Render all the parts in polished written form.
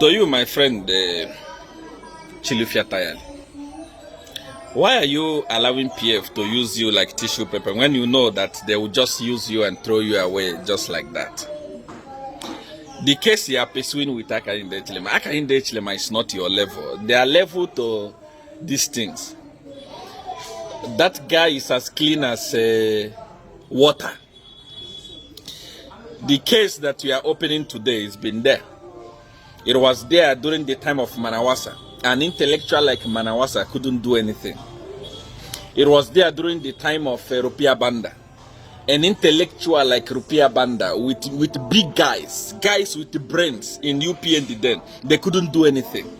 To you, my friend, Chilufya Tayali, why are you allowing PF to use you like tissue paper when you know that they will just use you and throw you away just like that? The case you are pursuing with Hakainde Hichilema is not your level. They are level to these things. That guy is as clean as water. The case that we are opening today has been there. It was there during the time of Manawasa. An intellectual like Manawasa couldn't do anything. It was there during the time of Rupia Banda. An intellectual like Rupia Banda with big guys with brains in UPND then, they couldn't do anything.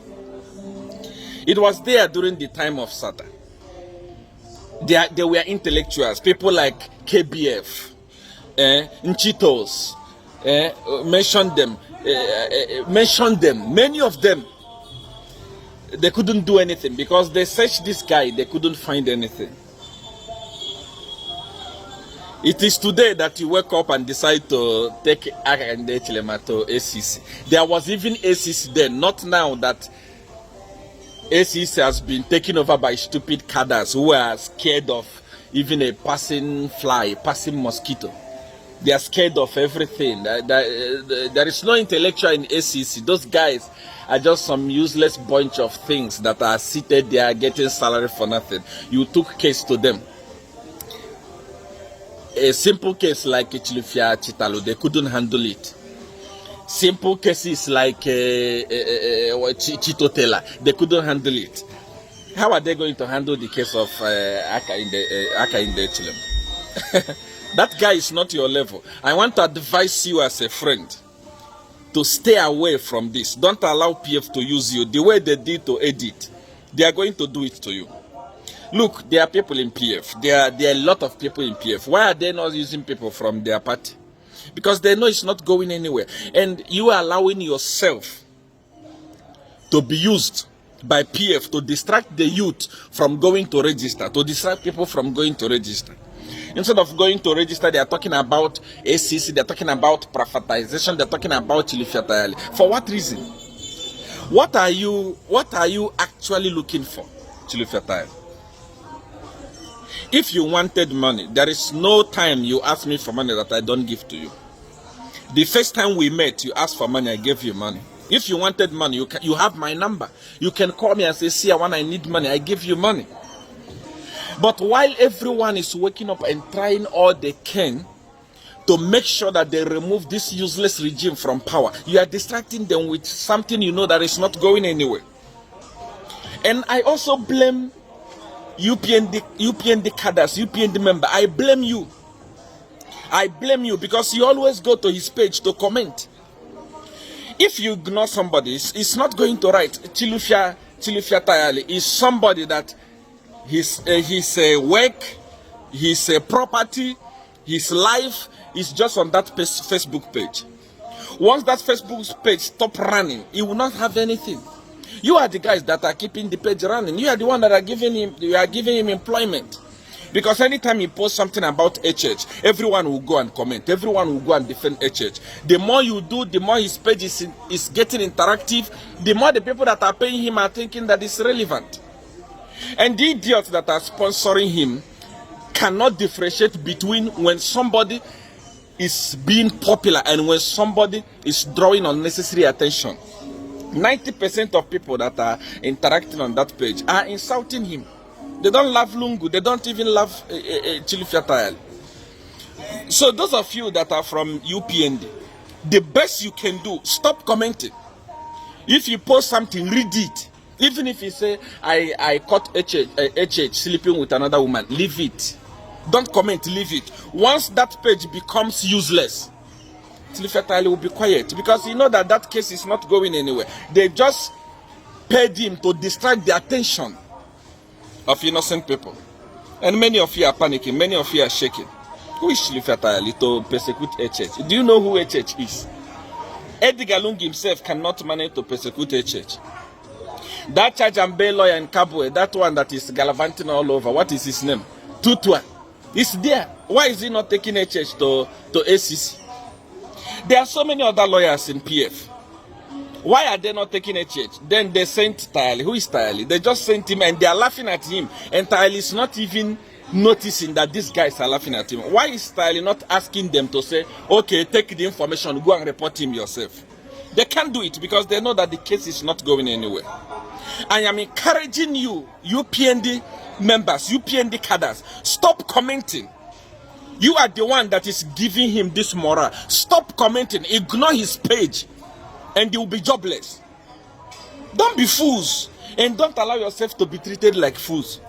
It was there during the time of Sata. They were intellectuals, people like KBF, Nchitos, mention them, many of them. They couldn't do anything because they searched this guy, they couldn't find anything. It is today that you wake up and decide to take Hakainde Hichilema to ACC. There was even ACC then, not now that ACC has been taken over by stupid cadres who are scared of even a passing fly, passing mosquito. They are scared of everything. There is no intellectual in ACC. Those guys are just some useless bunch of things that are seated there getting salary for nothing. You took case to them. A simple case like Chilufya Chitalu, they couldn't handle it. Simple cases like Chitotela, they couldn't handle it. How are they going to handle the case of Hakainde Hichilema? That guy is not your level. I want to advise you as a friend to stay away from this. Don't allow PF to use you the way they did to Edith. They are going to do it to you. Look, there are people in PF. There are a lot of people in PF. Why are they not using people from their party? Because they know it's not going anywhere. And you are allowing yourself to be used by PF to distract the youth from going to register, to distract people from going to register. Instead of going to register, they are talking about ACC, they are talking about privatization, they are talking about Chilufya Tayali. For what reason? What are you actually looking for, Chilufya Tayali? If you wanted money, there is no time you ask me for money that I don't give to you. The first time we met, you asked for money, I gave you money. If you wanted money, you have my number. You can call me and say, see, when I need money, I give you money. But while everyone is waking up and trying all they can to make sure that they remove this useless regime from power, you are distracting them with something you know that is not going anywhere. And I also blame UPND cadres, UPND member. I blame you. I blame you because you always go to his page to comment. If you ignore somebody, it's not going to write. Chilufya Tayali is somebody that his work, his property, his life is just on that Facebook page. Once that Facebook page stop running, he will not have anything. You are the guys that are keeping the page running. You are the one that are giving him employment. Because anytime he posts something about HH, everyone will go and comment. Everyone will go and defend HH. The more you do, the more his page is getting interactive, the more the people that are paying him are thinking that it's relevant. And the idiots that are sponsoring him cannot differentiate between when somebody is being popular and when somebody is drawing unnecessary attention. 90% of people that are interacting on that page are insulting him. They don't love Lungu. They don't even love Chilufya Tayali. So those of you that are from UPND, the best you can do, stop commenting. If you post something, read it. Even if you say, I caught HH sleeping with another woman, leave it. Don't comment, leave it. Once that page becomes useless, Chilufya Tayali will be quiet because you know that case is not going anywhere. They just paid him to distract the attention of innocent people. And many of you are panicking, many of you are shaking. Who is Chilufya Tayali to persecute HH? Do you know who HH is? Edgar Lungu himself cannot manage to persecute HH. That Charge and Bail lawyer in Kabwe, that one that is gallivanting all over, what is his name? Tutwa. It's there. Why is he not taking HH to ACC? There are so many other lawyers in PF. Why are they not taking a church? Then they sent Tayali. Who is Tayali? They just sent him and they are laughing at him. And Tayali is not even noticing that these guys are laughing at him. Why is Tayali not asking them to say, okay, take the information, go and report him yourself? They can't do it because they know that the case is not going anywhere. I am encouraging you, UPND members, UPND cadres, stop commenting. You are the one that is giving him this morale. Stop commenting, ignore his page, and you will be jobless. Don't be fools, and don't allow yourself to be treated like fools.